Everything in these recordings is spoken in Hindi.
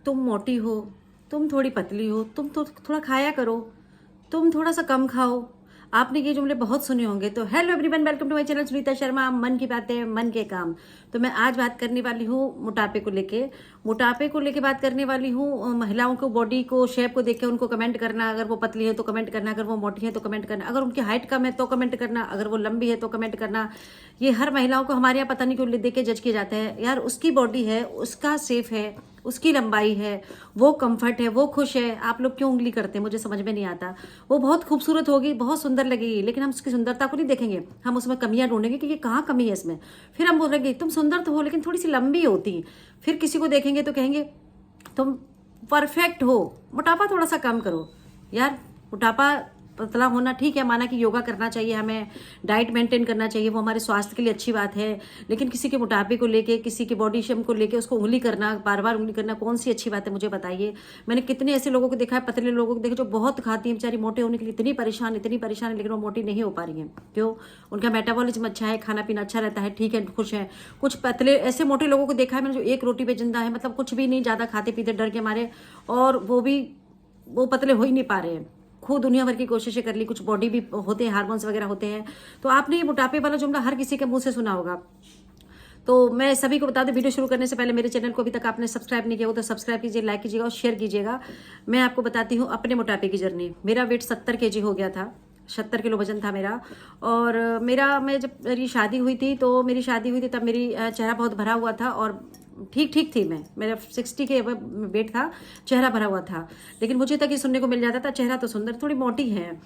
तुम मोटी हो, तुम थोड़ी पतली हो, तुम तो थोड़ा खाया करो, तुम थोड़ा सा कम खाओ। आपने ये जुमले बहुत सुने होंगे। तो hello everyone, welcome to my channel Sunita Sharma, मन की बातें मन के काम। तो मैं आज बात करने वाली हूँ मोटापे को लेके बात करने वाली हूँ। महिलाओं को बॉडी को शेप को देख के उनको कमेंट करना, अगर वो पतली है तो कमेंट करना, अगर वो मोटी है तो कमेंट करना, अगर उनकी हाइट कम है तो कमेंट करना, अगर वो लंबी है तो कमेंट करना। ये हर महिलाओं को हमारे यहाँ पता नहीं क्यों देख के जज किया जाता है। यार, उसकी बॉडी है, उसका सेफ है, उसकी लंबाई है, वो कंफर्ट है, वो खुश है, आप लोग क्यों उंगली करते हैं? मुझे समझ में नहीं आता। वो बहुत खूबसूरत होगी, बहुत सुंदर लगेगी, लेकिन हम उसकी सुंदरता को नहीं देखेंगे, हम उसमें कमियां ढूंढेंगे कि ये कहाँ कमी है इसमें। फिर हम बोलेंगे तुम सुंदर तो हो लेकिन थोड़ी सी लंबी होती। फिर किसी को देखेंगे तो कहेंगे तुम परफेक्ट हो, मोटापा थोड़ा सा कम करो। यार, मोटापा पतला होना ठीक है, माना कि योगा करना चाहिए, हमें डाइट मेंटेन करना चाहिए, वो हमारे स्वास्थ्य के लिए अच्छी बात है। लेकिन किसी के मोटापे को लेके, किसी के बॉडी शेप को लेके उसको उंगली करना, बार बार उंगली करना, कौन सी अच्छी बात है? मुझे बताइए। मैंने कितने ऐसे लोगों को देखा है, पतले लोगों को देखा जो बहुत खाती हैं, बेचारी मोटे होने के लिए इतनी परेशान है, लेकिन वो मोटी नहीं हो पा रही है। क्यों? उनका मेटाबॉलिज्म अच्छा है, खाना पीना अच्छा रहता है, ठीक है, खुश है। कुछ पतले ऐसे मोटे लोगों को देखा है मैंने जो एक रोटी पे जिंदा है, मतलब कुछ भी नहीं, ज्यादा खाते पीते डर के मारे, और वो पतले हो ही नहीं पा रहे हैं। खूब दुनिया भर की कोशिशें कर ली, कुछ बॉडी भी होते हैं, हार्मोन्स वगैरह होते हैं। तो आपने ये मोटापे वाला जुमला हर किसी के मुंह से सुना होगा। तो मैं सभी को बता दूं, वीडियो शुरू करने से पहले मेरे चैनल को अभी तक आपने सब्सक्राइब नहीं किया हो तो सब्सक्राइब कीजिए, लाइक कीजिएगा और शेयर कीजिएगा। मैं आपको बताती हूँ अपने मोटापे की जर्नी। मेरा वेट 70 kg हो गया था, 70 किलो वजन था मेरा। और मैं जब मेरी शादी हुई थी तब मेरी चेहरा बहुत भरा हुआ था और ठीक ठीक थी। मेरा 60 के वेट था, चेहरा भरा हुआ था। लेकिन मुझे तक ये सुनने को मिल जाता था चेहरा तो सुंदर, थोड़ी मोटी है।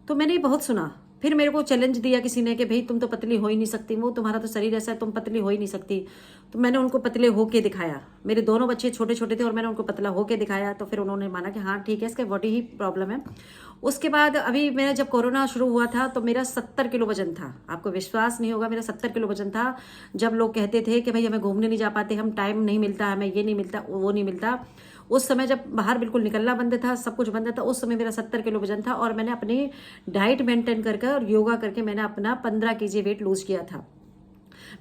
तो मैंने ये बहुत सुना। फिर मेरे को चैलेंज दिया किसी ने कि भाई तुम तो पतली हो ही नहीं सकती, वो तुम्हारा तो शरीर ऐसा है, तुम पतली हो ही नहीं सकती। तो मैंने उनको पतले होके दिखाया। मेरे दोनों बच्चे छोटे छोटे थे और मैंने उनको पतला होके दिखाया। तो फिर उन्होंने माना कि हाँ ठीक है, इसके बॉडी ही प्रॉब्लम है। उसके बाद अभी मेरा जब कोरोना शुरू हुआ था तो मेरा 70 किलो वजन था। आपको विश्वास नहीं होगा, मेरा 70 किलो वजन था। जब लोग कहते थे कि भाई हमें घूमने नहीं जा पाते, हम टाइम नहीं मिलता, हमें ये नहीं मिलता, वो नहीं मिलता, उस समय जब बाहर बिल्कुल निकलना बंद था, सब कुछ बंद था, उस समय मेरा 70 किलो वजन था। और मैंने अपनी डाइट मेंटेन करके और योगा करके मैंने अपना 15 kg वेट लूज किया था।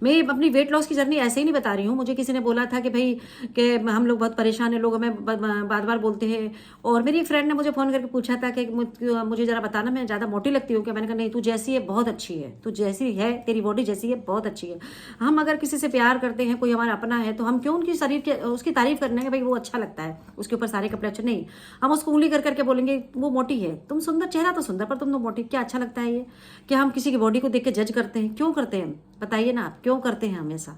मैं अपनी वेट लॉस की जर्नी ऐसे ही नहीं बता रही हूँ। मुझे किसी ने बोला था कि भाई कि हम लोग बहुत परेशान हैं, लोग हमें बार बार बोलते हैं। और मेरी एक फ्रेंड ने मुझे फ़ोन करके पूछा था कि मुझे ज़रा बताना मैं ज़्यादा मोटी लगती हूँ क्या? मैंने कहा नहीं, तू जैसी है बहुत अच्छी है, तू जैसी है, तेरी बॉडी जैसी है बहुत अच्छी है। हम अगर किसी से प्यार करते हैं, कोई हमारा अपना है, तो हम क्यों उनकी शरीर के उसकी तारीफ करने के भाई वो अच्छा लगता है, उसके ऊपर सारे कपड़े अच्छे नहीं, हम उसको उंगली कर करके बोलेंगे वो मोटी है, तुम सुंदर, चेहरा तो सुंदर पर तुम तो मोटी, क्या अच्छा लगता है ये? क्या हम किसी की बॉडी को देख के जज करते हैं? क्यों करते हैं? बताइए ना, आप क्यों करते हैं हमेशा?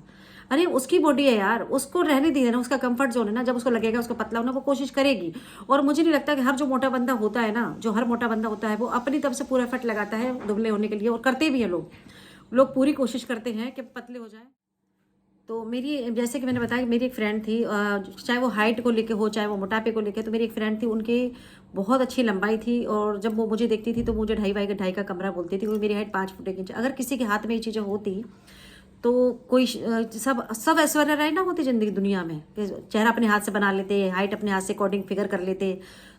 अरे उसकी बॉडी है यार, उसको रहने दीजिए ना, उसका कंफर्ट जोन है ना। जब उसको लगेगा उसको पतला होना, वो कोशिश करेगी। और मुझे नहीं लगता कि हर जो मोटा बंदा होता है ना, जो हर मोटा बंदा होता है वो अपनी तरफ से पूरा एफर्ट लगाता है दुबले होने के लिए, और करते भी हैं लोग। लोग पूरी कोशिश करते हैं कि पतले हो जाए। तो मेरी, जैसे कि मैंने बताया कि मेरी एक फ्रेंड थी, चाहे वो हाइट को लेके हो, चाहे वो मोटापे को लेके, तो मेरी एक फ्रेंड थी, उनकी बहुत अच्छी लंबाई थी। और जब वो मुझे देखती थी तो मुझे ढाई का कमरा बोलती थी, क्योंकि मेरी हाइट 5 फुट 1 इंच। अगर किसी के हाथ में ये चीज़ें होती तो कोई सब सब ऐश्वर्या राय ना होती जिंदगी दुनिया में, कि चेहरा अपने हाथ से बना लेते, हाइट अपने हाथ से अकॉर्डिंग फिगर कर लेते,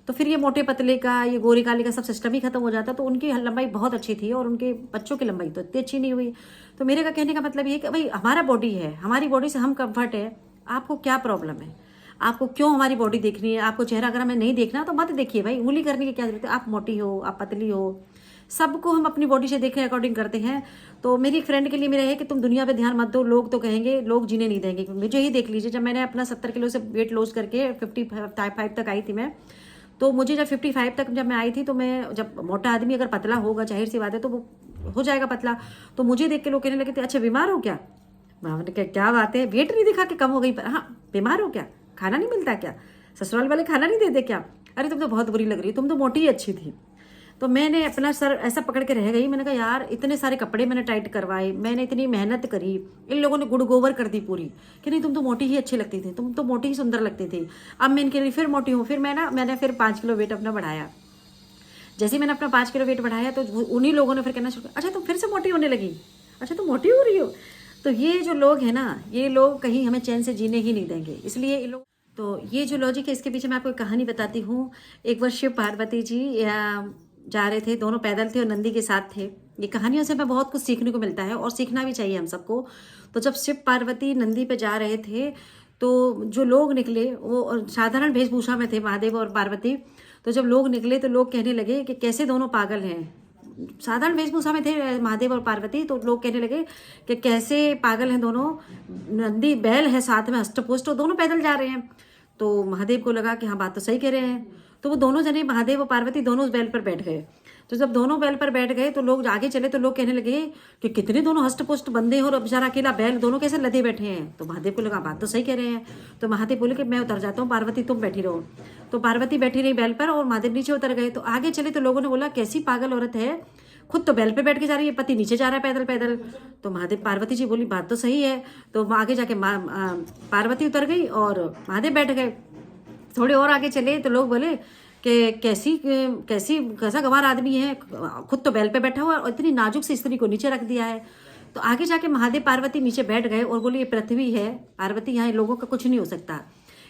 तो फिर ये मोटे पतले का, ये गोरी काले का सब सिस्टम ही खत्म हो जाता। तो उनकी लंबाई बहुत अच्छी थी और उनके बच्चों की लंबाई तो इतनी अच्छी नहीं हुई। तो मेरे का कहने का मतलब ये है कि भाई हमारा बॉडी है, हमारी बॉडी से हम कंफर्ट है। आपको क्या प्रॉब्लम है? आपको क्यों हमारी बॉडी देखनी है? आपको चेहरा अगर हमें नहीं देखना तो मत देखिए भाई, उंगली करने की क्या जरूरत है? आप मोटी हो, आप पतली हो, सबको हम अपनी बॉडी से देखे अकॉर्डिंग करते हैं। तो मेरी एक फ्रेंड के लिए मेरा है कि तुम दुनिया पे ध्यान मत दो, लोग तो कहेंगे, लोग जीने नहीं देंगे। मुझे ही देख लीजिए, जब मैंने अपना 70 किलो से वेट लॉस करके 55 तक आई थी मैं, तो मुझे जब 55 तक जब मैं आई थी, तो मैं, जब मोटा आदमी अगर पतला होगा, जाहिर सी बात है, तो वो हो जाएगा पतला। तो मुझे देख के लोग कहने लगे थे अच्छा बीमार हो क्या? मैंने कहा क्या बात है, वेट नहीं दिखा के कम हो गई? हाँ, बीमार हो क्या? खाना नहीं मिलता क्या? ससुराल वाले खाना नहीं देते क्या? अरे तुम तो बहुत बुरी लग रही हो, तुम तो मोटी ही अच्छी थी। तो मैंने अपना सर ऐसा पकड़ के रह गई। मैंने कहा यार, इतने सारे कपड़े मैंने टाइट करवाए, मैंने इतनी मेहनत करी, इन लोगों ने गुड़ गोबर कर दी पूरी कि नहीं तुम तो मोटी ही अच्छी लगती थी, तुम तो मोटी ही सुंदर लगती थी। अब मैं इनके लिए फिर मोटी हूँ। फिर मैंने फिर 5 किलो वेट अपना बढ़ाया। जैसे ही मैंने अपना 5 किलो वेट बढ़ाया तो उन्हीं लोगों ने फिर कहना शुरू किया, अच्छा तुम फिर से मोटी होने लगी, अच्छा तुम मोटी हो रही हो। तो ये जो लोग हैं ना, ये लोग कहीं हमें चैन से जीने ही नहीं देंगे। इसलिए ये लोग, तो ये जो लॉजिक है, इसके पीछे मैं आपको एक कहानी बताती हूँ। एक बार शिव पार्वती जी जा रहे थे, दोनों पैदल थे और नंदी के साथ थे। ये कहानियों से हमें बहुत कुछ सीखने को मिलता है और सीखना भी चाहिए हम सबको। तो जब शिव पार्वती नंदी पे जा रहे थे तो जो लोग निकले वो साधारण वेशभूषा में थे, महादेव और पार्वती। तो जब लोग निकले तो लोग कहने लगे कि कैसे दोनों पागल हैं। साधारण वेशभूषा में थे महादेव और पार्वती, तो लोग कहने लगे कि कैसे पागल हैं दोनों, नंदी बैल है साथ में हष्टपुष्ट, दोनों पैदल जा रहे हैं। तो महादेव को लगा कि हाँ बात तो सही कह रहे हैं। तो वो दोनों जने, महादेव और पार्वती दोनों उस बैल पर बैठ गए। तो जब दोनों बैल पर बैठ गए तो लोग आगे चले तो लोग कहने लगे कि कितने दोनों हष्टपुष्ट बंदे हैं और बेचारा अकेला बैल, दोनों कैसे लदे बैठे हैं। तो महादेव को लगा बात तो सही कह रहे हैं। तो महादेव बोले कि मैं उतर जाता हूँ, पार्वती तुम बैठी रहो। तो पार्वती बैठी रही बैल पर और महादेव नीचे उतर गए। तो आगे चले तो लोगों ने बोला कैसी पागल औरत है, खुद तो बैल पे बैठ के जा रही है, पति नीचे जा रहा है पैदल पैदल। तो महादेव, पार्वती जी बोली बात तो सही है। तो आगे जाके पार्वती उतर गई और महादेव बैठ गए। थोड़े और आगे चले तो लोग बोले कि कैसा गंवार आदमी है, खुद तो बैल पे बैठा हुआ है और इतनी नाजुक सी स्त्री को नीचे रख दिया है। तो आगे जाके महादेव पार्वती नीचे बैठ गए और बोले ये पृथ्वी है पार्वती, यहाँ इन लोगों का कुछ नहीं हो सकता।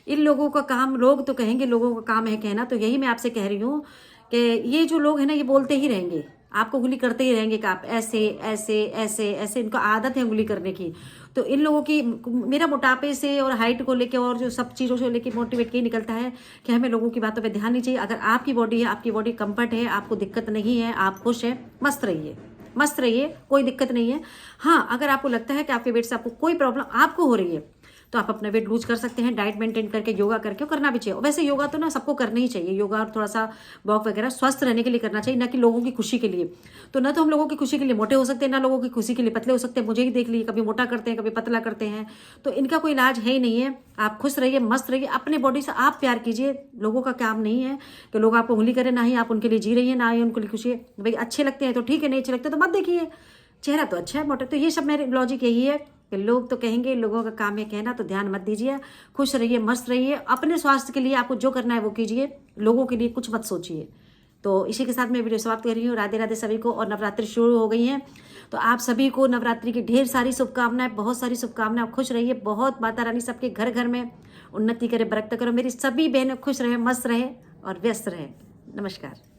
इन लोगों का काम, लोग तो कहेंगे, लोगों का काम है कहना। तो यही मैं आपसे कह रही हूँ कि ये जो लोग हैं ना ये बोलते ही रहेंगे, आपको उंगली करते ही रहेंगे कि आप ऐसे ऐसे ऐसे ऐसे, इनको आदत है उंगली करने की। तो इन लोगों की, मेरा मोटापे से और हाइट को लेके और जो सब चीज़ों को लेके मोटिवेट यही निकलता है कि हमें लोगों की बातों पे ध्यान नहीं चाहिए। अगर आपकी बॉडी है, आपकी बॉडी कंफर्ट है, आपको दिक्कत नहीं है, आप खुश हैं, मस्त रहिए, मस्त रहिए, कोई दिक्कत नहीं है। हाँ, अगर आपको लगता है कि आपके वेट से आपको कोई प्रॉब्लम आपको हो रही है तो आप अपना वेट लूज कर सकते हैं, डाइट मेंटेन करके, योगा करके, और करना भी चाहिए। वैसे योगा तो ना सबको करना ही चाहिए, योगा और थोड़ा सा वॉक वगैरह स्वस्थ रहने के लिए करना चाहिए, ना कि लोगों की खुशी के लिए। तो ना तो हम लोगों की खुशी के लिए मोटे हो सकते हैं, ना लोगों की खुशी के लिए पतले हो सकते हैं। मुझे ही देख लीजिए, कभी मोटा करते हैं, कभी पतला करते हैं, तो इनका कोई इलाज है ही नहीं है। आप खुश रहिए, मस्त रहिए, अपने बॉडी से आप प्यार कीजिए। लोगों का काम नहीं है कि लोग आपको उंगली करें, ना ही आप उनके लिए जी रही है, ना ही उनके लिए खुशी है। भाई अच्छे लगते हैं तो ठीक है, नहीं अच्छे लगते तो मत देखिए, चेहरा तो अच्छा है मोटा। तो ये सब मेरी लॉजिक यही है कि लोग तो कहेंगे, लोगों का काम है कहना, तो ध्यान मत दीजिए, खुश रहिए, मस्त रहिए, अपने स्वास्थ्य के लिए आपको जो करना है वो कीजिए, लोगों के लिए कुछ मत सोचिए। तो इसी के साथ मैं वीडियो समाप्त कर रही हूँ। राधे राधे सभी को। और नवरात्रि शुरू हो गई हैं तो आप सभी को नवरात्रि की ढेर सारी शुभकामनाएं, बहुत सारी शुभकामनाएं। खुश रहिए, बहुत माता रानी सबके घर घर में उन्नति करे, बरकत करो। मेरी सभी बहनें खुश रहे, मस्त रहे और व्यस्त रहे। नमस्कार।